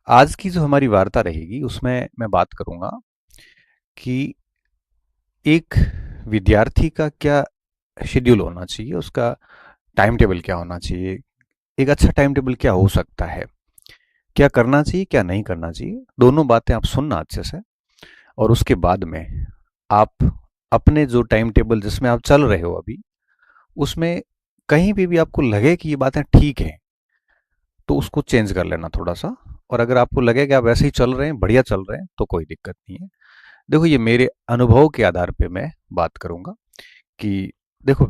आज की जो हमारी वार्ता रहेगी उसमें मैं बात करूंगा कि एक विद्यार्थी का क्या शेड्यूल होना चाहिए, उसका टाइम टेबल क्या होना चाहिए, एक अच्छा टाइम टेबल क्या हो सकता है, क्या करना चाहिए क्या नहीं करना चाहिए। दोनों बातें आप सुनना अच्छे से, और उसके बाद में आप अपने जो टाइम टेबल जिसमें आप चल रहे हो अभी, उसमें कहीं भी आपको लगे कि ये बातें ठीक हैं तो उसको चेंज कर लेना थोड़ा सा। और अगर आपको लगे कि आप ऐसे ही चल रहे हैं, बढ़िया चल रहे हैं, तो कोई दिक्कत नहीं है। देखो, ये मेरे अनुभव के आधार पे मैं बात करूंगा कि देखो,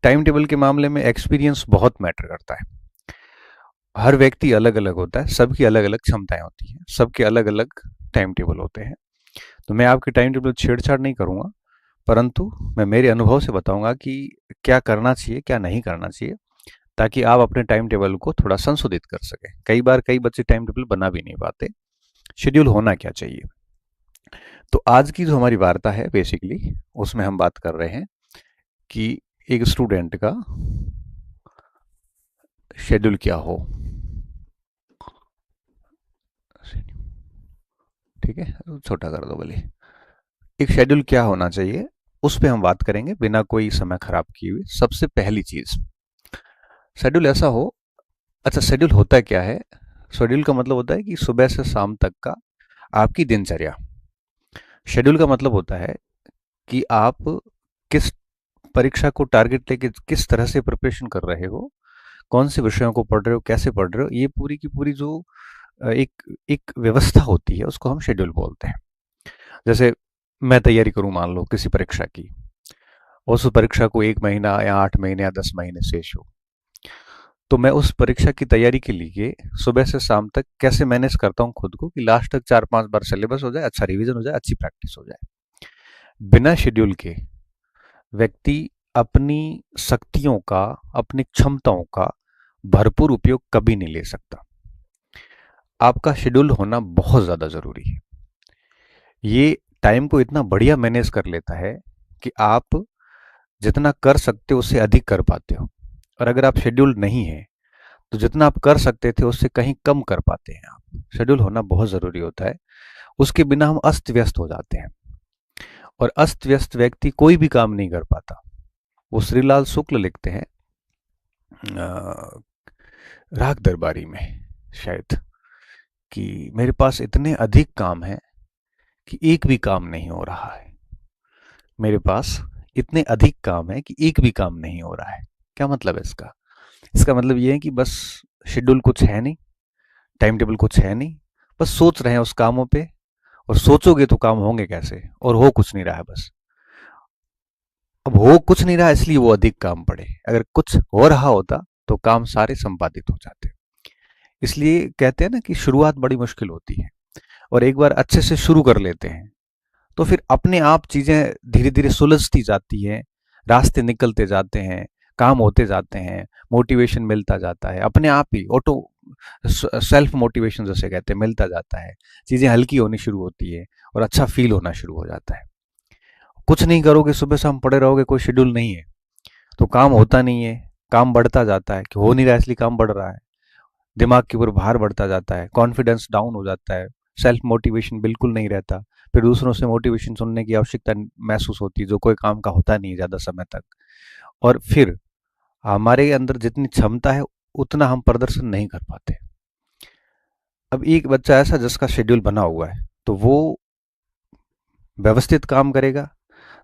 टाइम टेबल के मामले में एक्सपीरियंस बहुत मैटर करता है। हर व्यक्ति अलग अलग होता है, सबकी अलग अलग क्षमताएं होती हैं, सबके अलग अलग टाइम टेबल होते हैं। तो मैं आपके टाइम टेबल छेड़छाड़ नहीं करूंगा, परंतु मैं मेरे अनुभव से बताऊंगा कि क्या करना चाहिए क्या नहीं करना चाहिए, ताकि आप अपने टाइम टेबल को थोड़ा संशोधित कर सकें। कई बार कई बच्चे टाइम टेबल बना भी नहीं पाते। शेड्यूल होना क्या चाहिए, तो आज की जो हमारी वार्ता है बेसिकली उसमें हम बात कर रहे हैं कि एक स्टूडेंट का शेड्यूल क्या हो। ठीक है, छोटा कर दो भले। एक शेड्यूल क्या होना चाहिए, उस पर हम बात करेंगे बिना कोई समय खराब किए हुए। सबसे पहली चीज, शेड्यूल ऐसा हो। अच्छा, शेड्यूल होता क्या है? शेड्यूल का मतलब होता है कि सुबह से शाम तक का आपकी दिनचर्या। शेड्यूल का मतलब होता है कि आप किस परीक्षा को टारगेट लेके किस तरह से प्रिपरेशन कर रहे हो, कौन से विषयों को पढ़ रहे हो, कैसे पढ़ रहे हो। ये पूरी की पूरी जो एक एक व्यवस्था होती है उसको हम शेड्यूल बोलते हैं। जैसे मैं तैयारी करूं मान लो किसी परीक्षा की, और उस परीक्षा को 1 महीना या 8 महीने या 10 महीने शेष हो, तो मैं उस परीक्षा की तैयारी के लिए सुबह से शाम तक कैसे मैनेज करता हूँ खुद को कि लास्ट तक 4-5 बार सिलेबस हो जाए, अच्छा रिवीजन हो जाए, अच्छी प्रैक्टिस हो जाए। बिना शेड्यूल के व्यक्ति अपनी शक्तियों का, अपनी क्षमताओं का भरपूर उपयोग कभी नहीं ले सकता। आपका शेड्यूल होना बहुत ज़्यादा ज़रूरी है। ये टाइम को इतना बढ़िया मैनेज कर लेता है कि आप जितना कर सकते हो उससे अधिक कर पाते हो। और अगर आप शेड्यूल नहीं है तो जितना आप कर सकते थे उससे कहीं कम कर पाते हैं आप। शेड्यूल होना बहुत ज़रूरी होता है। उसके बिना हम अस्त व्यस्त हो जाते हैं, और अस्त व्यस्त व्यक्ति कोई भी काम नहीं कर पाता। वो श्रीलाल शुक्ल लिखते हैं राग दरबारी में शायद, कि मेरे पास इतने अधिक काम हैं कि एक भी काम नहीं हो रहा है। मेरे पास इतने अधिक काम है कि एक भी काम नहीं हो रहा है। क्या मतलब है इसका? इसका मतलब ये है कि बस शेड्यूल कुछ है नहीं, टाइम टेबल कुछ है नहीं, बस सोच रहे हैं उस कामों पे। और सोचोगे तो काम होंगे कैसे, और हो कुछ नहीं रहा है बस। अब हो कुछ नहीं रहा इसलिए वो अधिक काम पड़े, अगर कुछ हो रहा होता तो काम सारे संपादित हो जाते। इसलिए कहते हैं ना कि शुरुआत बड़ी मुश्किल होती है, और एक बार अच्छे से शुरू कर लेते हैं तो फिर अपने आप चीजें धीरे धीरे सुलझती जाती हैं, रास्ते निकलते जाते हैं, काम होते जाते हैं, मोटिवेशन मिलता जाता है अपने आप ही, ऑटो सेल्फ मोटिवेशन जैसे कहते हैं, मिलता जाता है। चीजें हल्की होनी शुरू होती है और अच्छा फील होना शुरू हो जाता है। कुछ नहीं करोगे, सुबह शाम पड़े रहोगे, कोई शेड्यूल नहीं है, तो काम होता नहीं है। काम बढ़ता जाता है कि हो नहीं रहा है इसलिए काम बढ़ रहा है। दिमाग के ऊपर भार बढ़ता जाता है, कॉन्फिडेंस डाउन हो जाता है, सेल्फ मोटिवेशन बिल्कुल नहीं रहता। फिर दूसरों से मोटिवेशन सुनने की आवश्यकता महसूस होती है, जो कोई काम का होता नहीं है ज़्यादा समय तक। और फिर हमारे अंदर जितनी क्षमता है उतना हम प्रदर्शन नहीं कर पाते। अब एक बच्चा ऐसा जिसका शेड्यूल बना हुआ है, तो वो व्यवस्थित काम करेगा,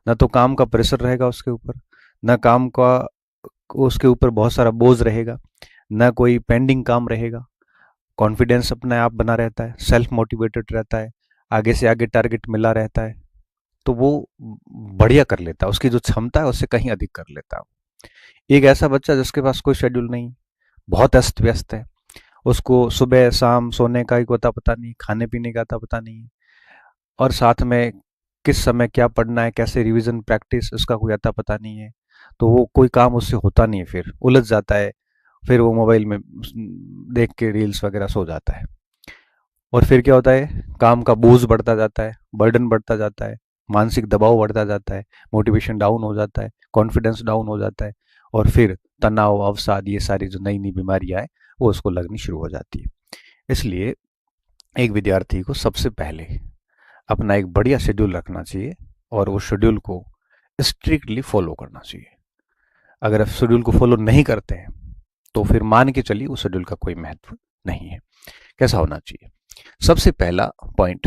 ना तो काम का प्रेशर रहेगा उसके ऊपर, ना काम का उसके ऊपर बहुत सारा बोझ रहेगा, ना कोई पेंडिंग काम रहेगा। कॉन्फिडेंस अपने आप बना रहता है, सेल्फ मोटिवेटेड रहता है, आगे से आगे टारगेट मिला रहता है, तो वो बढ़िया कर लेता है, उसकी जो क्षमता है उससे कहीं अधिक कर लेता है। एक ऐसा बच्चा जिसके पास कोई शेड्यूल नहीं, बहुत अस्त व्यस्त है, उसको सुबह शाम सोने का ही कोई पता नहीं, खाने पीने का अता पता नहीं है, और साथ में किस समय क्या पढ़ना है, कैसे रिवीजन प्रैक्टिस, उसका कोई अता पता नहीं है, तो वो कोई काम उससे होता नहीं है, फिर उलझ जाता है। फिर वो मोबाइल में देख के रील्स वगैरह सो जाता है। और फिर क्या होता है, काम का बोझ बढ़ता जाता है, बर्डन बढ़ता जाता है, मानसिक दबाव बढ़ता जाता है, मोटिवेशन डाउन हो जाता है, कॉन्फिडेंस डाउन हो जाता है, और फिर तनाव, अवसाद, ये सारी जो नई नई बीमारियां हैं वो उसको लगनी शुरू हो जाती है। इसलिए एक विद्यार्थी को सबसे पहले अपना एक बढ़िया शेड्यूल रखना चाहिए और उस शेड्यूल को स्ट्रिक्टली फॉलो करना चाहिए। अगर आप शेड्यूल को फॉलो नहीं करते हैं तो फिर मान के चलिए उस शेड्यूल का कोई महत्व नहीं है। कैसा होना चाहिए? सबसे पहला पॉइंट,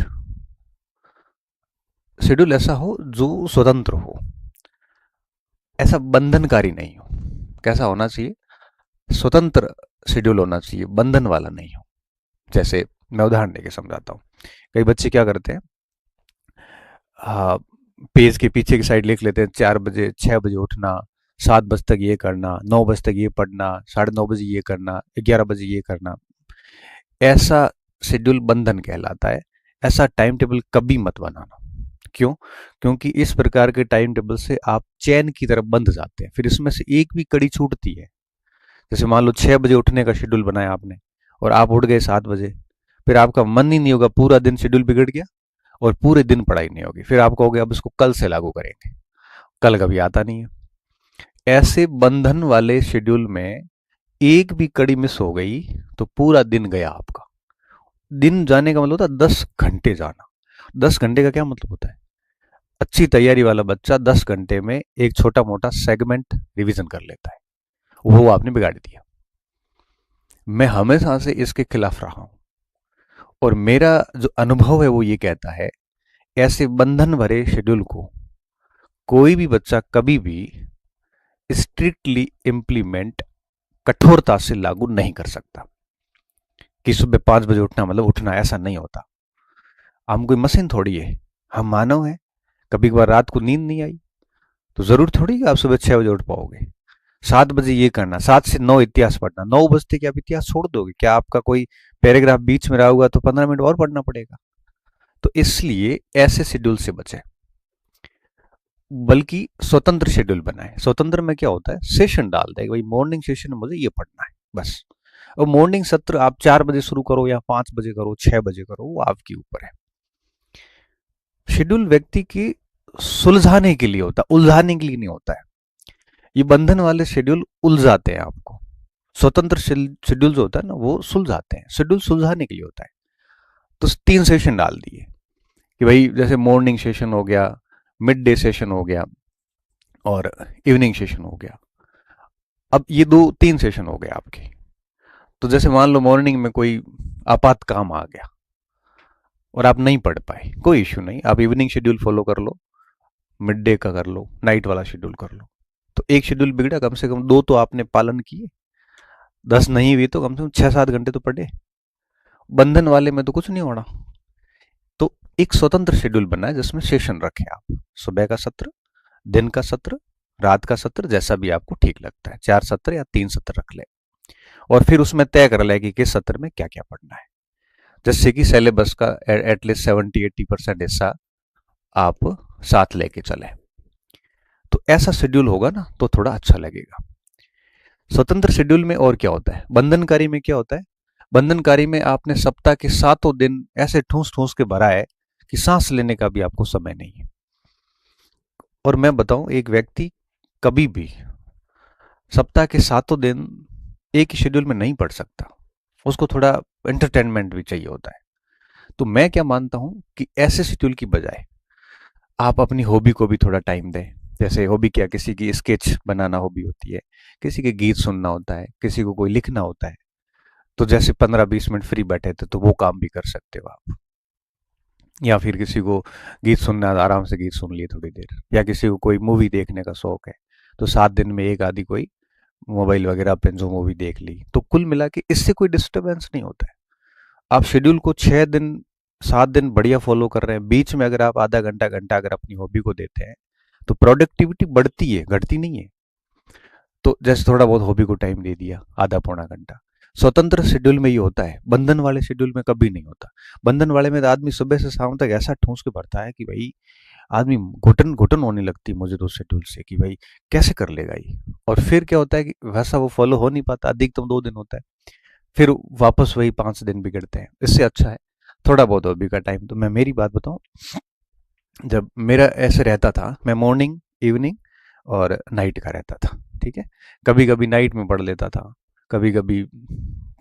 शेड्यूल ऐसा हो जो स्वतंत्र हो, ऐसा बंधनकारी नहीं हो। कैसा होना चाहिए? स्वतंत्र शेड्यूल होना चाहिए, बंधन वाला नहीं हो। जैसे मैं उदाहरण देके समझाता हूँ। कई बच्चे क्या करते हैं, पेज के पीछे की साइड लिख लेते हैं 4 बजे 6 बजे उठना, 7 बजे तक ये करना, 9 बजे तक ये पढ़ना, 9:30 बजे ये करना, 11 बजे ये करना। ऐसा शेड्यूल बंधन कहलाता है। ऐसा टाइम टेबल कभी मत बनाना। क्यों? क्योंकि इस प्रकार के टाइम टेबल से आप चैन की तरफ बंध जाते हैं, फिर इसमें से एक भी कड़ी छूटती है। जैसे मान लो 6 बजे उठने का शेड्यूल बनाया आपने और आप उठ गए 7 बजे, फिर आपका मन ही नहीं होगा, पूरा दिन शेड्यूल बिगड़ गया और पूरे दिन पढ़ाई नहीं होगी। फिर आप कहोगे अब इसको कल से लागू करेंगे, कल कभी आता नहीं है। ऐसे बंधन वाले शेड्यूल में एक भी कड़ी मिस हो गई तो पूरा दिन गया आपका। दिन जाने का मतलब होता है 10 घंटे जाना। 10 घंटे का क्या मतलब होता है? अच्छी तैयारी वाला बच्चा 10 घंटे में एक छोटा मोटा सेगमेंट रिवीजन कर लेता है, वो आपने बिगाड़ दिया। मैं हमेशा से इसके खिलाफ रहा हूं और मेरा जो अनुभव है वो ये कहता है, ऐसे बंधन भरे शेड्यूल को कोई भी बच्चा कभी भी स्ट्रिक्टली इम्प्लीमेंट, कठोरता से लागू नहीं कर सकता। कि सुबह 5 बजे उठना मतलब उठना, ऐसा नहीं होता। हम कोई मशीन थोड़ी है, हम मानव हैं। कभी कभार रात को नींद नहीं आई तो जरूर थोड़ी कि आप सुबह 6 बजे उठ पाओगे। 7 बजे ये करना, 7 से 9 इतिहास पढ़ना, 9 बजते कि आप इतिहास छोड़ दोगे क्या? आपका कोई पैराग्राफ बीच में रहा होगा तो 15 मिनट और पढ़ना पड़ेगा। तो इसलिए ऐसे शेड्यूल से बचे, बल्कि स्वतंत्र शेड्यूल बनाए। स्वतंत्र में क्या होता है, सेशन डाल दे, भाई मॉर्निंग सेशन में मुझे ये पढ़ना है बस। और मॉर्निंग सत्र आप 4 बजे शुरू करो या 5 बजे करो, 6 बजे करो, वो आपके ऊपर है। शेड्यूल व्यक्ति की सुलझाने के लिए होता है, उलझाने के लिए नहीं होता है। ये बंधन वाले शेड्यूल उलझाते हैं आपको। स्वतंत्र शेड्यूल जो होता है ना वो सुलझाते हैं, शेड्यूल सुलझाने के लिए होता है। तो 3 सेशन डाल दिए कि भाई जैसे मॉर्निंग सेशन हो गया, मिड डे सेशन हो गया और इवनिंग सेशन हो गया। अब ये 3 सेशन हो गए आपके। तो जैसे मान लो मॉर्निंग में कोई आपात काम आ गया और आप नहीं पढ़ पाए, कोई इश्यू नहीं, आप इवनिंग शेड्यूल फॉलो कर लो, मिड डे का कर लो, नाइट वाला शेड्यूल कर लो। तो एक शेड्यूल बिगड़ा, कम से कम 2 तो आपने पालन किए, 10 नहीं हुई तो कम से कम 6-7 घंटे तो पढ़े। बंधन वाले में तो कुछ नहीं होना। तो एक स्वतंत्र शेड्यूल बनाए जिसमें सेशन रखें आप, सुबह का सत्र, दिन का सत्र, रात का सत्र, जैसा भी आपको ठीक लगता है। 4 सत्र या 3 सत्र रख ले और फिर उसमें तय कर ले कि किस सत्र में क्या क्या पढ़ना है। जैसे कि सिलेबस का एटलीस्ट 70-80% हिस्सा आप साथ लेके चले। तो ऐसा शेड्यूल होगा ना तो थोड़ा अच्छा लगेगा। स्वतंत्र शेड्यूल में और क्या होता है, बंधनकारी में क्या होता है, बंधनकारी में आपने सप्ताह के 7 दिन ऐसे ठूस ठूस के भरा है कि सांस लेने का भी आपको समय नहीं है। और मैं बताऊं, एक व्यक्ति कभी भी सप्ताह के 7 दिन एक ही शेड्यूल में नहीं पढ़ सकता, उसको थोड़ा एंटरटेनमेंट भी चाहिए होता है। तो मैं क्या मानता हूं कि ऐसे शेड्यूल की बजाय आप अपनी हॉबी को भी थोड़ा टाइम दें। जैसे हॉबी क्या, किसी की स्केच बनाना हॉबी होती है, किसी के गीत सुनना होता है, किसी को कोई लिखना होता है। तो जैसे 15-20 मिनट फ्री बैठे थे तो वो काम भी कर सकते हो आप। या फिर किसी को गीत सुनना, आराम से गीत सुन लिए थोड़ी देर, या किसी को कोई मूवी देखने का शौक है तो 7 दिन में एक आधी कोई मोबाइल वगैरह पे जो मूवी देख ली। तो कुल मिला के इससे कोई डिस्टर्बेंस नहीं होता है। आप शेड्यूल को 6 दिन 7 दिन बढ़िया फॉलो कर रहे हैं, बीच में अगर आप आधा घंटा घंटा अगर अपनी हॉबी को देते हैं तो प्रोडक्टिविटी बढ़ती है, घटती नहीं है। तो जैसे थोड़ा बहुत हॉबी को टाइम दे दिया, आधा पौना घंटा। स्वतंत्र शेड्यूल में ये होता है, बंधन वाले शेड्यूल में कभी नहीं होता। बंधन वाले में तो आदमी सुबह से शाम तक ऐसा ठूस के भरता है कि भाई आदमी घुटन घुटन होने लगती है मुझे तो शेड्यूल से, कि भाई कैसे कर लेगा ये। और फिर क्या होता है कि वैसा वो फॉलो हो नहीं पाता, अधिकतम 2 दिन होता है, फिर वापस वही 5 दिन बिगड़ते हैं। इससे अच्छा है थोड़ा बहुत हॉबी का टाइम। तो मैं मेरी बात बताऊं, जब मेरा ऐसे रहता था, मैं मॉर्निंग, इवनिंग और नाइट का रहता था, ठीक है। कभी कभी नाइट में पढ़ लेता था, कभी कभी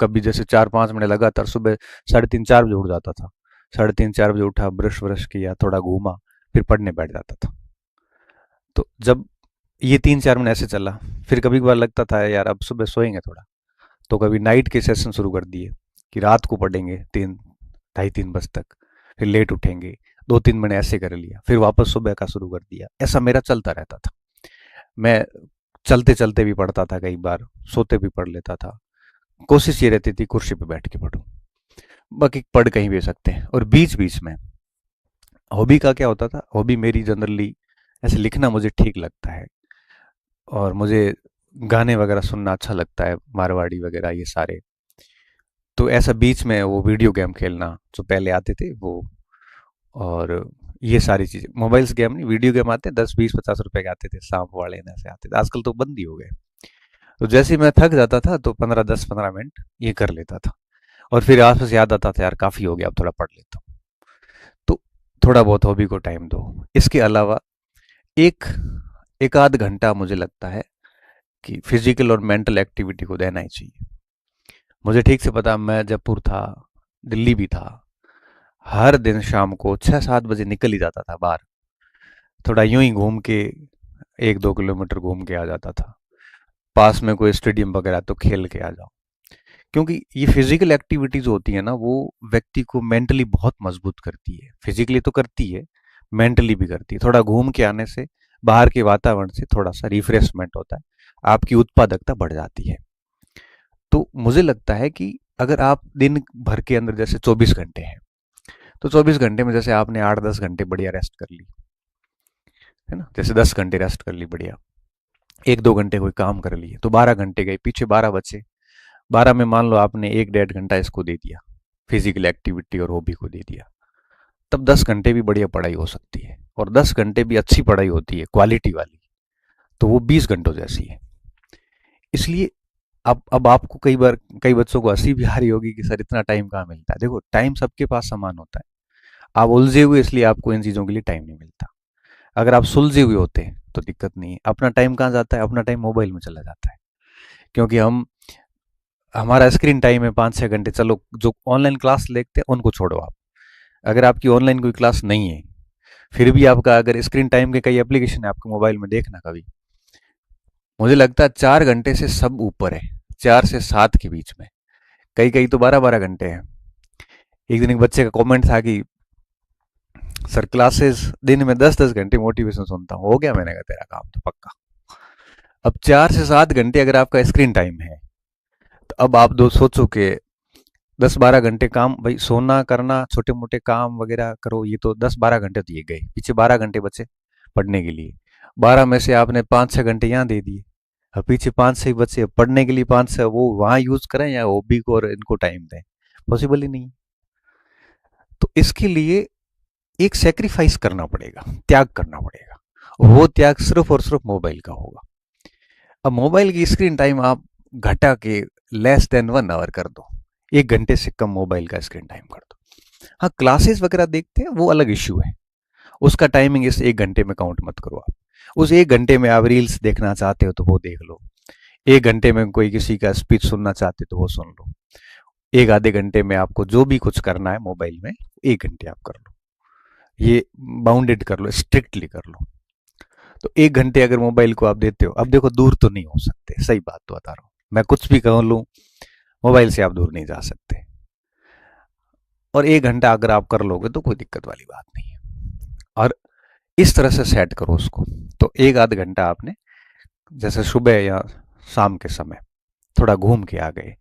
कभी जैसे 4-5 मिनट लगातार सुबह 3:30-4 बजे उठ जाता था। 3:30-4 बजे उठा, ब्रश व्रश किया, थोड़ा घूमा, फिर पढ़ने बैठ जाता था। तो जब ये 3-4 महीने ऐसे चला, फिर कभी कभार लगता था यार अब सुबह सोएंगे थोड़ा, तो कभी नाइट के सेशन शुरू कर दिए कि रात को पढ़ेंगे 3, 2:30, 3 बजे तक, फिर लेट उठेंगे। 2-3 महीने ऐसे कर लिया, फिर वापस सुबह का शुरू कर दिया। ऐसा मेरा चलता रहता था। मैं चलते चलते भी पढ़ता था, कई बार सोते भी पढ़ लेता था। कोशिश ये रहती थी कुर्सी पे बैठ के पढूं, बाकी पढ़ कहीं भी सकते हैं। और बीच बीच में हॉबी का क्या होता था, हॉबी मेरी जनरली ऐसे लिखना मुझे ठीक लगता है, और मुझे गाने वगैरह सुनना अच्छा लगता है, मारवाड़ी वगैरह ये सारे। तो ऐसा बीच में वो वीडियो गेम खेलना जो पहले आते थे वो, और ये सारी चीज़ें, मोबाइल्स गेम नहीं, वीडियो गेम आते हैं, 10, 20, 50 रुपए के आते थे, सांप वाले ऐसे आते थे, आजकल तो बंद ही हो गए। तो जैसे ही मैं थक जाता था तो 10-15 मिनट ये कर लेता था, और फिर आसपास याद आता था यार काफ़ी हो गया, अब थोड़ा पढ़ लेता हूँ। तो थोड़ा बहुत हॉबी को टाइम दो। इसके अलावा एक एक आध घंटा मुझे लगता है कि फिजिकल और मेंटल एक्टिविटी को देना ही चाहिए। मुझे ठीक से पता, मैं जयपुर था, दिल्ली भी था, हर दिन शाम को 6-7 बजे निकल ही जाता था बाहर, थोड़ा यूं ही घूम के 1-2 किलोमीटर घूम के आ जाता था। पास में कोई स्टेडियम वगैरह तो खेल के आ जाओ। क्योंकि ये फिजिकल एक्टिविटी जो होती है ना, वो व्यक्ति को मेंटली बहुत मजबूत करती है। फिजिकली तो करती है, मेंटली भी करती है। थोड़ा घूम के आने से, बाहर के वातावरण से थोड़ा सा रिफ्रेशमेंट होता है, आपकी उत्पादकता बढ़ जाती है। तो मुझे लगता है कि अगर आप दिन भर के अंदर जैसे 24 घंटे हैं, तो 24 घंटे में जैसे आपने 8-10 घंटे बढ़िया रेस्ट कर ली, है ना, जैसे 10 घंटे रेस्ट कर ली बढ़िया, 1-2 घंटे कोई काम कर लिए, तो 12 घंटे गए, पीछे 12 बचे। 12 में मान लो आपने 1-1.5 घंटा इसको दे दिया, फिजिकल एक्टिविटी और हॉबी को दे दिया, तब 10 घंटे भी बढ़िया पढ़ाई हो सकती है। और 10 घंटे भी अच्छी पढ़ाई होती है, क्वालिटी वाली, तो वो 20 घंटों जैसी है। इसलिए अब आपको कई बार, कई बच्चों को हंसी भी आ रही होगी कि सर इतना टाइम कहाँ मिलता है। देखो, टाइम सबके पास समान होता है, आप उलझे हुए इसलिए आपको इन चीज़ों के लिए टाइम नहीं मिलता। अगर आप सुलझे हुए होते तो दिक्कत नहीं है। अपना टाइम कहाँ जाता है, अपना टाइम मोबाइल में चला जाता है। क्योंकि हम, हमारा स्क्रीन टाइम है 5-6 घंटे। चलो जो ऑनलाइन क्लास देखते हैं उनको छोड़ो आप, अगर आपकी ऑनलाइन कोई क्लास नहीं है, फिर भी आपका अगर स्क्रीन टाइम के कई एप्लीकेशन है आपके मोबाइल में, देखना कभी, मुझे लगता है 4 घंटे से सब ऊपर है, 4 से 7 के बीच में, कई कई तो 12-12 घंटे हैं। एक दिन एक बच्चे का कमेंट था कि सर क्लासेस दिन में 10-10 घंटे मोटिवेशन सुनता हूँ। हो गया, मैंने कहा तेरा काम तो पक्का। अब 4 से 7 घंटे अगर आपका स्क्रीन टाइम है, तो अब आप दो सोचो कि 10-12 घंटे काम, भाई सोना करना, छोटे मोटे काम वगैरह करो, ये तो 10-12 घंटे तो ये गए, पीछे 12 घंटे बचे पढ़ने के लिए। 12 में से आपने 5-6 घंटे यहाँ दे दिए, अब पीछे 5-6 बचे पढ़ने के लिए। 5 से वो वहां यूज करें या हॉबी को और इनको टाइम दें, पॉसिबल ही नहीं। तो इसके लिए एक सेक्रीफाइस करना पड़ेगा, त्याग करना पड़ेगा। वो त्याग सिर्फ और सिर्फ मोबाइल का होगा। अब मोबाइल की स्क्रीन टाइम आप घटा के लेस देन 1 आवर कर दो, 1 घंटे से कम मोबाइल का स्क्रीन टाइम कर दो। हाँ, क्लासेस वगैरह देखते हैं वो अलग इश्यू है, उसका टाइमिंग इस 1 घंटे में काउंट मत करो आप। उस 1 घंटे में आप रील्स देखना चाहते हो तो वो देख लो, 1 घंटे में कोई किसी का स्पीच सुनना चाहते हो तो वो सुन लो, एक आधे घंटे में आपको जो भी कुछ करना है मोबाइल में, 1 घंटे आप कर लो। ये बाउंडेड कर लो, स्ट्रिक्टली कर लो। तो 1 घंटे अगर मोबाइल को आप देते हो, अब देखो दूर तो नहीं हो सकते, सही बात तो बता रहा हूँ, मैं कुछ भी कह लूँ, मोबाइल से आप दूर नहीं जा सकते। और 1 घंटा अगर आप कर लोगे तो कोई दिक्कत वाली बात नहीं है। और इस तरह से सेट करो उसको। तो 1-आध घंटा आपने, जैसे सुबह या शाम के समय थोड़ा घूम के आ गए,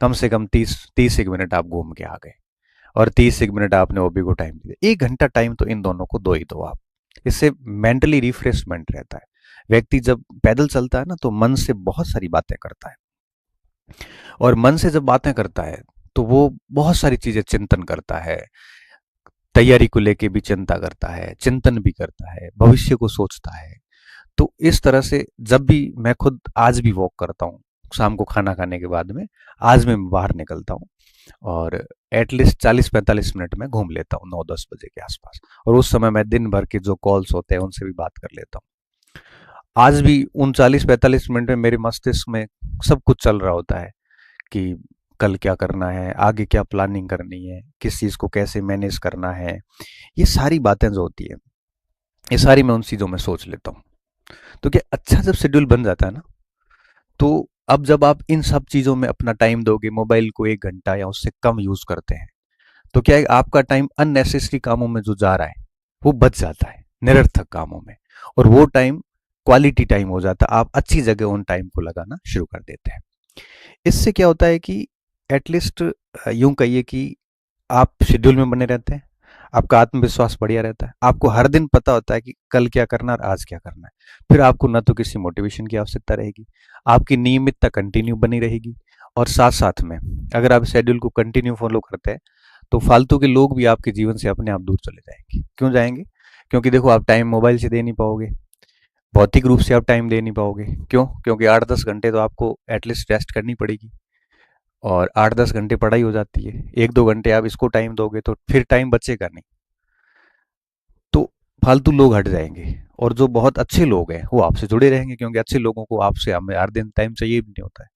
कम से कम 30-30 एक मिनट आप घूम के आ गए, और 30 एक मिनट आपने हॉबी को टाइम दिया। 1 घंटा टाइम तो इन दोनों को दो ही दो आप। इससे मेंटली रिफ्रेशमेंट रहता है। व्यक्ति जब पैदल चलता है ना, तो मन से बहुत सारी बातें करता है, और मन से जब बातें करता है तो वो बहुत सारी चीजें चिंतन करता है, तैयारी को लेके भी चिंता करता है, चिंतन भी करता है, भविष्य को सोचता है। तो इस तरह से जब भी मैं खुद आज भी वॉक करता हूँ, शाम को खाना खाने के बाद में, आज मैं बाहर निकलता हूँ, और एटलीस्ट 40-45 मिनट में घूम लेता हूँ 9-10 बजे के आसपास। और उस समय मैं दिन भर के जो कॉल्स होते हैं उनसे भी बात कर लेता हूँ। आज भी उन 40-45 मिनट में मेरे मस्तिष्क में सब कुछ चल रहा होता है कि कल क्या करना है, आगे क्या प्लानिंग करनी है, किस चीज़ को कैसे मैनेज करना है, ये सारी बातें जो होती है, ये सारी मैं उन चीज़ों में सोच लेता हूँ। तो क्या अच्छा जब शेड्यूल बन जाता है ना, तो अब जब आप इन सब चीज़ों में अपना टाइम दोगे, मोबाइल को 1 घंटा या उससे कम यूज़ करते हैं, तो क्या है, आपका टाइम अननेसेसरी कामों में जो जा रहा है वो बच जाता है, निरर्थक कामों में, और वो टाइम क्वालिटी टाइम हो जाता है। आप अच्छी जगह उन टाइम को लगाना शुरू कर देते हैं। इससे क्या होता है कि एटलीस्ट यूं कहिए कि आप शेड्यूल में बने रहते हैं, आपका आत्मविश्वास बढ़िया रहता है, आपको हर दिन पता होता है कि कल क्या करना है और आज क्या करना है। फिर आपको ना तो किसी मोटिवेशन की आवश्यकता रहेगी, आपकी नियमितता कंटिन्यू बनी रहेगी, और साथ साथ में अगर आप शेड्यूल को कंटिन्यू फॉलो करते हैं तो फालतू के लोग भी आपके जीवन से अपने आप दूर चले जाएंगे। क्यों जाएंगे? क्योंकि देखो, आप टाइम मोबाइल से दे नहीं पाओगे, भौतिक रूप से आप टाइम दे नहीं पाओगे। क्यों? क्योंकि 8-10 घंटे तो आपको एटलीस्ट रेस्ट करनी पड़ेगी, और 8-10 घंटे पढ़ाई हो जाती है। 1-2 घंटे आप इसको टाइम दोगे तो फिर टाइम बचेगा नहीं। तो फालतू लोग हट जाएंगे, और जो बहुत अच्छे लोग हैं वो आपसे जुड़े रहेंगे, क्योंकि अच्छे लोगों को आपसे हमें हर दिन टाइम चाहिए भी नहीं होता है।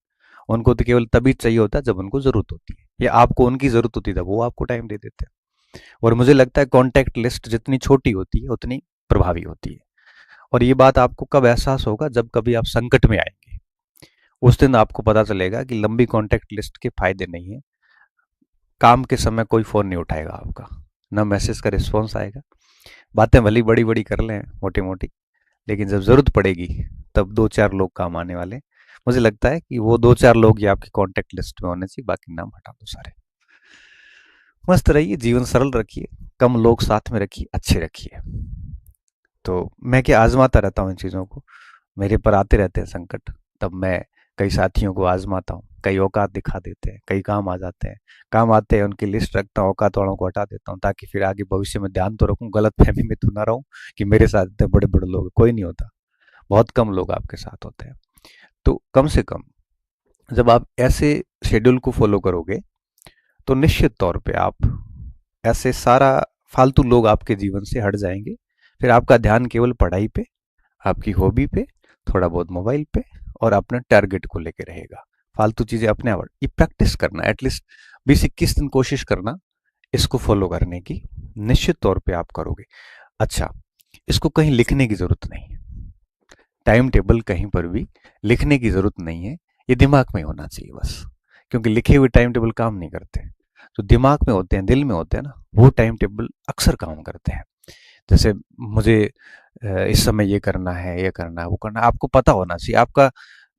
उनको तो केवल तभी चाहिए होता है जब उनको जरूरत होती है, या आपको उनकी जरूरत होती है तब वो आपको टाइम दे देते हैं। और मुझे लगता है कॉन्टैक्ट लिस्ट जितनी छोटी होती है उतनी प्रभावी होती है। और ये बात आपको कब एहसास होगा? जब कभी आप संकट में आएंगे, उस दिन आपको पता चलेगा कि लंबी कॉन्टैक्ट लिस्ट के फायदे नहीं है। काम के समय कोई फ़ोन नहीं उठाएगा आपका, ना मैसेज का रिस्पॉन्स आएगा। बातें भली बड़ी बड़ी कर लें मोटी मोटी, लेकिन जब ज़रूरत पड़ेगी तब 2-4 लोग काम आने वाले। मुझे लगता है कि वो 2-4 लोग ही आपकी कॉन्टैक्ट लिस्ट में होने चाहिए, बाकी नाम हटा दो सारे। मस्त रहिए, जीवन सरल रखिए, कम लोग साथ में रखिए, अच्छे रखिए। तो मैं क्या आजमाता रहता हूँ इन चीज़ों को, मेरे पर आते रहते हैं संकट, तब मैं कई साथियों को आजमाता हूँ, कई औकात दिखा देते हैं, कई काम आ जाते हैं, काम आते हैं उनकी लिस्ट रखता हूँ, औकात वालों को हटा देता हूँ, ताकि फिर आगे भविष्य में ध्यान तो रखूँ, गलत फहमी में तो ना रहूँ कि मेरे साथ इतने बड़े बड़े लोग हैं। कोई नहीं होता, बहुत कम लोग आपके साथ होते हैं। तो कम से कम जब आप ऐसे शेड्यूल को फॉलो करोगे, तो निश्चित तौर पे आप ऐसे सारा फालतू लोग आपके जीवन से हट जाएंगे। फिर आपका ध्यान केवल पढ़ाई पे, आपकी हॉबी पे, थोड़ा बहुत मोबाइल पे, और अपने टारगेट को लेके रहेगा। फालतू चीजें अपने आप, ये प्रैक्टिस करना, एटलीस्ट 20-21 दिन कोशिश करना इसको फॉलो करने की, निश्चित तौर पे आप करोगे। अच्छा, इसको कहीं लिखने की जरूरत नहीं है, टाइम टेबल कहीं पर भी लिखने की जरूरत नहीं है, ये दिमाग में होना चाहिए बस। क्योंकि लिखे हुए टाइम टेबल काम नहीं करते, जो दिमाग में होते हैं, दिल में होते हैं ना, वो टाइम टेबल अक्सर काम करते हैं। जैसे मुझे इस समय ये करना है, ये करना है, वो करना है, आपको पता होना चाहिए आपका।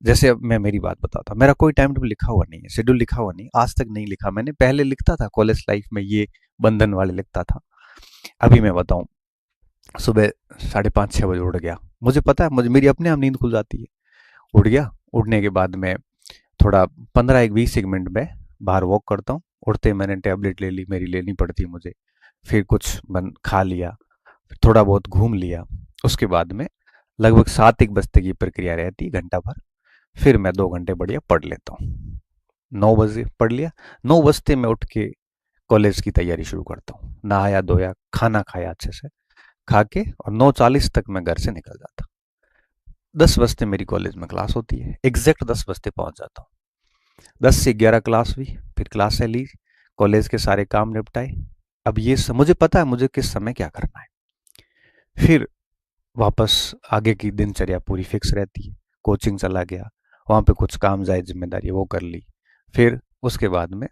जैसे अब मैं मेरी बात बताता हूँ, मेरा कोई टाइम टेबल लिखा हुआ नहीं है, शेड्यूल लिखा हुआ नहीं, आज तक नहीं लिखा मैंने। पहले लिखता था कॉलेज लाइफ में, ये बंधन वाले लिखता था। अभी मैं बताऊं, सुबह 5:30-6 बजे उठ गया, मुझे पता है, मुझे मेरी अपने आप नींद खुल जाती है। उठ गया, उठने के बाद मैं थोड़ा 15-20 मिनट में बाहर वॉक करता हूँ। उठते ही मैंने टैबलेट ले ली, मेरी लेनी पड़ती है मुझे। फिर कुछ बन खा लिया, फिर थोड़ा बहुत घूम लिया। उसके बाद में लगभग 7-1 बजते की प्रक्रिया रहती, घंटा भर। फिर मैं 2 घंटे बढ़िया पढ़ लेता हूँ। 9 बजे पढ़ लिया, 9 बजते मैं उठ के कॉलेज की तैयारी शुरू करता हूँ। नहाया धोया, खाना खाया अच्छे से, खा के, और 9:40 तक मैं घर से निकल जाता। 10 बजते मेरी कॉलेज में क्लास होती है, एग्जैक्ट 10 बजते पहुंच जाता हूँ। 10 से 11 क्लास हुई, फिर क्लासें ली, कॉलेज के सारे काम निपटाए। अब ये मुझे पता है मुझे किस समय क्या करना है। फिर वापस आगे की दिनचर्या पूरी फिक्स रहती है। कोचिंग चला गया, वहाँ पे कुछ काम जाए जिम्मेदारी वो कर ली। फिर उसके बाद में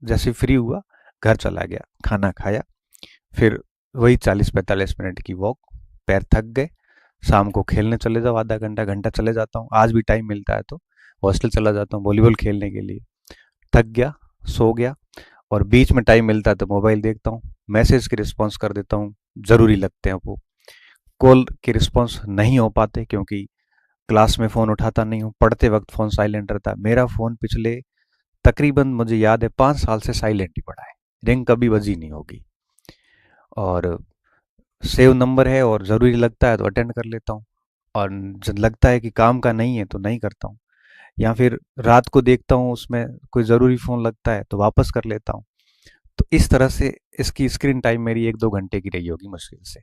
जैसे फ्री हुआ, घर चला गया, खाना खाया, फिर वही 40-45 मिनट की वॉक, पैर थक गए, शाम को खेलने चले जाओ, आधा घंटा घंटा चले जाता हूँ। आज भी टाइम मिलता है तो हॉस्टल चला जाता हूँ वॉलीबॉल खेलने के लिए। थक गया, सो गया, और बीच में टाइम मिलता है तो मोबाइल देखता हूँ, मैसेज के रिस्पॉन्स कर देता हूँ, ज़रूरी लगते हैं वो। कॉल के रिस्पॉन्स नहीं हो पाते क्योंकि क्लास में फ़ोन उठाता नहीं हूँ, पढ़ते वक्त फ़ोन साइलेंट रहता है। मेरा फ़ोन पिछले तकरीबन मुझे याद है 5 साल से साइलेंट ही पड़ा है, रिंग कभी बजी नहीं होगी। और सेव नंबर है, और ज़रूरी लगता है तो अटेंड कर लेता हूँ, और जब लगता है कि काम का नहीं है तो नहीं करता हूँ। या फिर रात को देखता हूँ उसमें कोई ज़रूरी फ़ोन लगता है तो वापस कर लेता हूँ। तो इस तरह से इसकी स्क्रीन टाइम मेरी 1-2 घंटे की रही होगी मुश्किल से।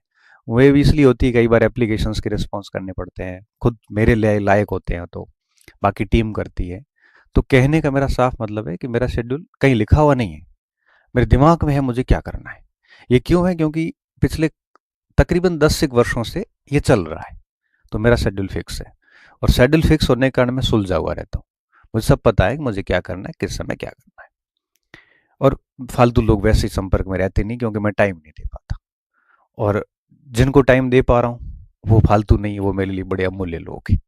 वो भी इसलिए होती है, कई बार एप्लीकेशंस के रिस्पॉन्स करने पड़ते हैं, खुद मेरे लिए लायक होते हैं तो बाकी टीम करती है। तो कहने का मेरा साफ मतलब है कि मेरा शेड्यूल कहीं लिखा हुआ नहीं है, मेरे दिमाग में है मुझे क्या करना है। ये क्यों है? क्योंकि पिछले तकरीबन 10 एक वर्षों से ये चल रहा है, तो मेरा शेड्यूल फिक्स है। और शेड्यूल फिक्स होने के कारण मैं सुलझा हुआ रहता हूँ। मुझे सब पता है कि मुझे क्या करना है, किस समय क्या करना है। और फालतू लोग वैसे ही संपर्क में रहते नहीं, क्योंकि मैं टाइम नहीं दे पाता। और जिनको टाइम दे पा रहा हूँ वो फालतू नहीं, वो मेरे लिए बड़े अमूल्य लोग हैं।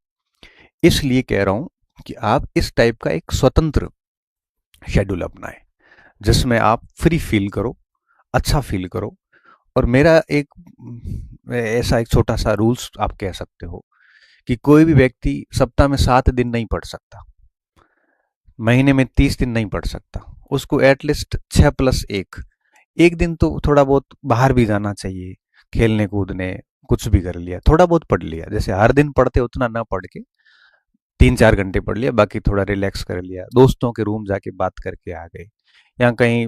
इसलिए कह रहा हूँ कि आप इस टाइप का एक स्वतंत्र शेड्यूल अपनाएं, जिसमें आप फ्री फील करो, अच्छा फील करो। और मेरा एक ऐसा एक छोटा सा रूल्स आप कह सकते हो कि कोई भी व्यक्ति सप्ताह में 7 दिन नहीं पढ़ सकता, महीने में 30 दिन नहीं पढ़ सकता। उसको एटलीस्ट 6+1 एक दिन तो थोड़ा बहुत बाहर भी जाना चाहिए, खेलने कूदने, कुछ भी कर लिया, थोड़ा बहुत पढ़ लिया। जैसे हर दिन पढ़ते उतना ना पढ़ के 3-4 घंटे पढ़ लिया, बाकी थोड़ा रिलैक्स कर लिया, दोस्तों के रूम जाके बात करके आ गए, या कहीं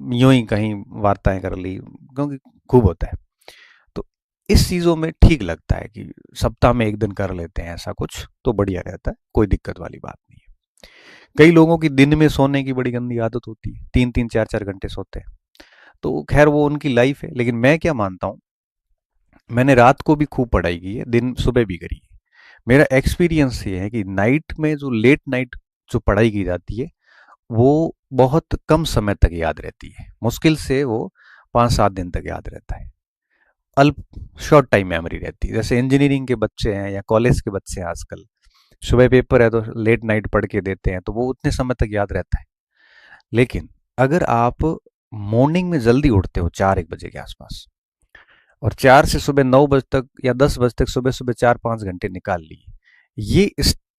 यूं ही कहीं वार्ताएं कर ली, क्योंकि खूब होता है। तो इस चीज़ों में ठीक लगता है कि सप्ताह में एक दिन कर लेते हैं ऐसा कुछ, तो बढ़िया रहता है, कोई दिक्कत वाली बात नहीं है। कई लोगों की दिन में सोने की बड़ी गंदी आदत होती है, 3-3 4-4 घंटे सोते हैं। तो खैर वो उनकी लाइफ है, लेकिन मैं क्या मानता हूँ, मैंने रात को भी खूब पढ़ाई की है, दिन सुबह भी करी है। मेरा एक्सपीरियंस ये है कि नाइट में जो लेट नाइट जो पढ़ाई की जाती है, वो बहुत कम समय तक याद रहती है। मुश्किल से वो 5-7 दिन तक याद रहता है। अल्प शॉर्ट टाइम मेमोरी रहती है। जैसे इंजीनियरिंग के बच्चे हैं या कॉलेज के बच्चे हैं आजकल, सुबह पेपर है तो लेट नाइट पढ़ के देते हैं, तो वो उतने समय तक याद रहता है। लेकिन अगर आप मॉर्निंग में जल्दी उठते हो 4-1 बजे के आसपास, और 4 से सुबह 9 बजे तक या 10 बजे तक सुबह सुबह 4-5 घंटे निकाल लिए,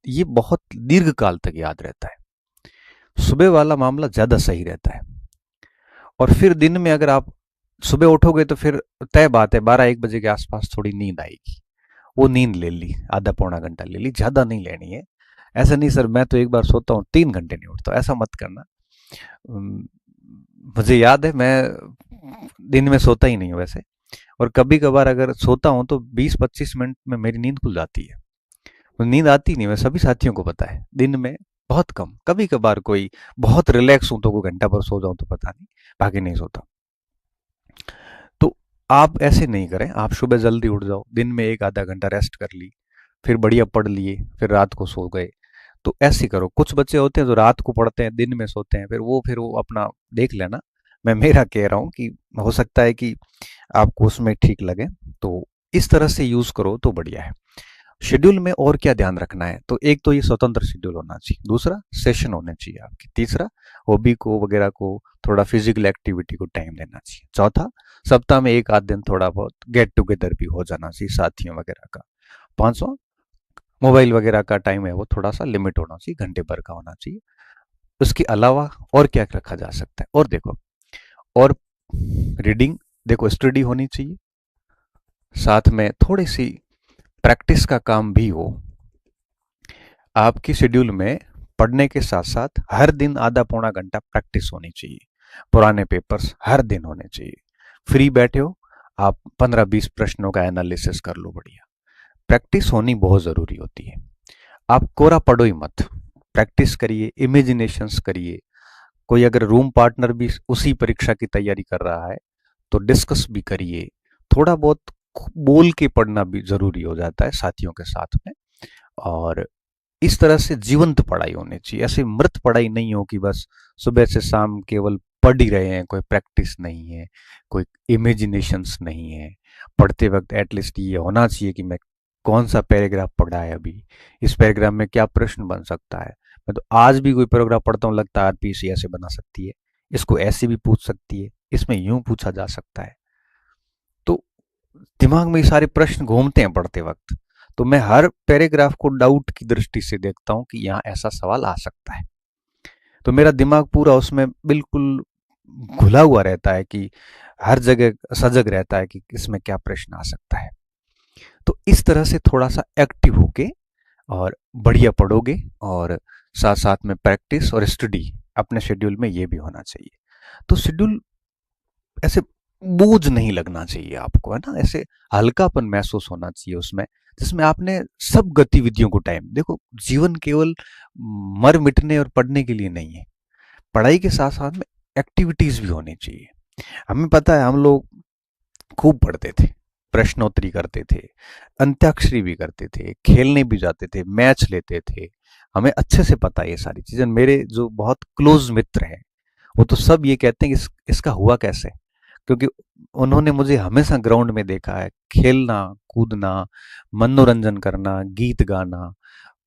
ये बहुत दीर्घ काल तक याद रहता है। सुबह वाला मामला ज्यादा सही रहता है। और फिर दिन में अगर आप सुबह उठोगे तो फिर तय बात है 12-1 बजे के आसपास थोड़ी नींद आएगी। वो नींद ले ली, आधा पौना घंटा ले ली, ज्यादा नहीं लेनी है। ऐसा नहीं सर मैं तो एक बार सोता हूँ 3 घंटे नहीं उठता, ऐसा मत करना। उम, मुझे याद है मैं दिन में सोता ही नहीं हूँ वैसे। और कभी कभार अगर सोता हूँ तो 20-25 मिनट में मेरी नींद खुल जाती है। नींद आती नहीं, मैं सभी साथियों को पता है। दिन में बहुत कम, कभी कभार कोई बहुत रिलैक्स हूं तो कोई घंटा भर सो जाऊं तो पता नहीं, बाकी नहीं सोता। तो आप ऐसे नहीं करें, आप सुबह जल्दी उठ जाओ, दिन में एक आधा घंटा रेस्ट कर ली, फिर बढ़िया पढ़ लिए, फिर रात को सो गए। तो ऐसे करो। कुछ बच्चे होते हैं जो रात को पढ़ते हैं दिन में सोते हैं, फिर वो अपना देख लेना। मैं मेरा कह रहा हूँ कि हो सकता है कि आपको उसमें ठीक लगे, तो इस तरह से यूज करो तो बढ़िया है। शेड्यूल में और क्या ध्यान रखना है? तो एक तो ये स्वतंत्र शेड्यूल होना चाहिए, दूसरा सेशन होने चाहिए आपकी, तीसरा हॉबी को वगैरह को थोड़ा फिजिकल एक्टिविटी को टाइम देना चाहिए, चौथा सप्ताह में एक आध दिन थोड़ा बहुत गेट टुगेदर भी हो जाना चाहिए साथियों वगैरह का, पांचवा मोबाइल वगैरह का टाइम है वो थोड़ा सा लिमिट होना चाहिए, घंटे भर का होना चाहिए। उसके अलावा और क्या रखा जा सकता है? और देखो, और रीडिंग, देखो स्टडी होनी चाहिए, साथ में थोड़ी सी प्रैक्टिस का काम भी हो। आपकी शेड्यूल में पढ़ने के साथ साथ हर दिन आधा पौना घंटा प्रैक्टिस होनी चाहिए। पुराने पेपर्स हर दिन होने चाहिए। फ्री बैठे हो, आप 15-20 प्रश्नों का एनालिसिस कर लो, बढ़िया। प्रैक्टिस होनी बहुत जरूरी होती है। आप कोरा पढ़ो ही मत, प्रैक्टिस करिए, इमेजिनेशंस करिए। कोई अगर रूम पार्टनर भी उसी परीक्षा की तैयारी कर रहा है तो डिस्कस भी करिए। थोड़ा बहुत बोल के पढ़ना भी जरूरी हो जाता है साथियों के साथ में। और इस तरह से जीवंत पढ़ाई होनी चाहिए, ऐसे मृत पढ़ाई नहीं हो कि बस सुबह से शाम केवल पढ़ ही रहे हैं, कोई प्रैक्टिस नहीं है, कोई इमेजिनेशंस नहीं है। पढ़ते वक्त एटलीस्ट ये होना चाहिए कि मैं कौन सा पैराग्राफ पढ़ा है अभी, इस पैराग्राफ में क्या प्रश्न बन सकता है। मैं तो आज भी कोई पैराग्राफ पढ़ता हूँ, लगता है आरपीसी ऐसे बना सकती है, इसको ऐसे भी पूछ सकती है, इसमें यूं पूछा जा सकता है। तो दिमाग में ये सारे प्रश्न घूमते हैं पढ़ते वक्त। तो मैं हर पैराग्राफ को डाउट की दृष्टि से देखता हूं कि यहाँ ऐसा सवाल आ सकता है। तो मेरा दिमाग पूरा उसमें बिल्कुल घुला हुआ रहता है कि हर जगह सजग रहता है कि इसमें क्या प्रश्न आ सकता है। तो इस तरह से थोड़ा सा एक्टिव होके और बढ़िया पढ़ोगे, और साथ साथ में प्रैक्टिस और स्टडी अपने शेड्यूल में ये भी होना चाहिए। तो शेड्यूल ऐसे बोझ नहीं लगना चाहिए आपको, है ना, ऐसे हल्कापन महसूस होना चाहिए उसमें, जिसमें आपने सब गतिविधियों को टाइम देखो। जीवन केवल मर मिटने और पढ़ने के लिए नहीं है, पढ़ाई के साथ साथ में एक्टिविटीज भी होनी चाहिए। हमें पता है हम लोग खूब पढ़ते थे, प्रश्नोत्तरी करते थे, अंत्याक्षरी भी करते थे, खेलने भी जाते थे, मैच लेते थे। हमें अच्छे से पता है ये सारी चीजें। मेरे जो बहुत क्लोज मित्र हैं वो तो सब ये कहते हैं कि इसका हुआ कैसे, क्योंकि उन्होंने मुझे हमेशा ग्राउंड में देखा है, खेलना कूदना, मनोरंजन करना, गीत गाना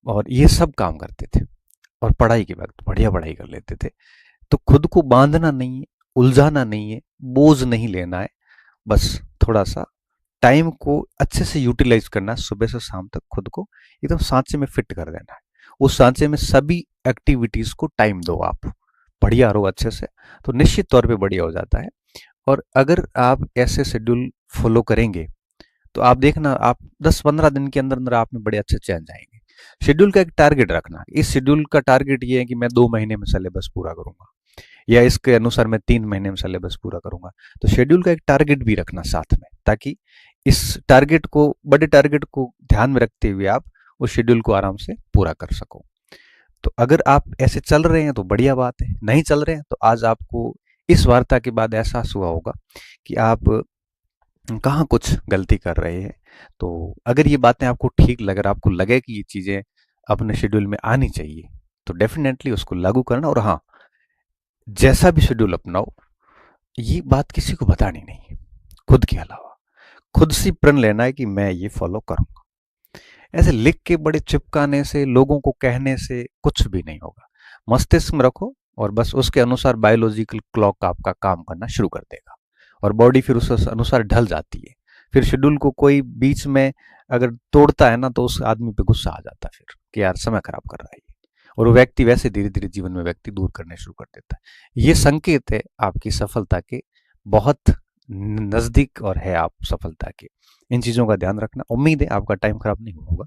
और ये सब काम करते थे। और पढ़ाई के वक्त बढ़िया पढ़ाई कर लेते थे। तो खुद को बांधना नहीं है, उलझाना नहीं है, बोझ नहीं लेना है, बस थोड़ा सा टाइम को अच्छे से यूटिलाइज करना है। सुबह से शाम तक खुद को एकदम सांचे में फिट कर देना है। उस सांचे में सभी एक्टिविटीज को टाइम दो आप, बढ़िया रहो अच्छे से, तो निश्चित तौर पे बढ़िया हो जाता है। और अगर आप ऐसे शेड्यूल फॉलो करेंगे तो आप देखना, आप 10-15 दिन के अंदर अंदर आप में बड़े अच्छे चेंज आएंगे। शेड्यूल का एक टारगेट रखना, इस शेड्यूल का टारगेट ये है कि मैं 2 महीने में सिलेबस पूरा करूंगा, या इसके अनुसार मैं 3 महीने में सिलेबस पूरा करूंगा। तो शेड्यूल का एक टारगेट भी रखना साथ में, ताकि इस टारगेट को, बड़े टारगेट को ध्यान में रखते हुए आप उस शेड्यूल को आराम से पूरा कर सको। तो अगर आप ऐसे चल रहे हैं तो बढ़िया बात है, नहीं चल रहे हैं तो आज आपको इस वार्ता के बाद एहसास हुआ होगा कि आप कहाँ कुछ गलती कर रहे हैं। तो अगर ये बातें आपको ठीक लग, अगर आपको लगे कि ये चीज़ें अपने शेड्यूल में आनी चाहिए, तो डेफिनेटली उसको लागू करना। और हाँ, जैसा भी शेड्यूल अपनाओ, ये बात किसी को बतानी नहीं है, खुद के अलावा। खुद से प्रण लेना है कि मैं ये फॉलो करूंगा। ऐसे लिख के बड़े चिपकाने से, लोगों को कहने से कुछ भी नहीं होगा। मस्तिष्क में रखो और बस उसके अनुसार बायोलॉजिकल क्लॉक आपका काम करना शुरू कर देगा और बॉडी फिर उस अनुसार ढल जाती है। फिर शेड्यूल को कोई बीच में अगर तोड़ता है ना, तो उस आदमी पे गुस्सा आ जाता है फिर कि यार समय खराब कर रहा है ये। और वो व्यक्ति वैसे धीरे धीरे जीवन में व्यक्ति दूर करने शुरू कर देता है। ये संकेत है आपकी सफलता के बहुत नजदीक और है आप सफलता के। इन चीजों का ध्यान रखना। उम्मीद है आपका टाइम खराब नहीं होगा।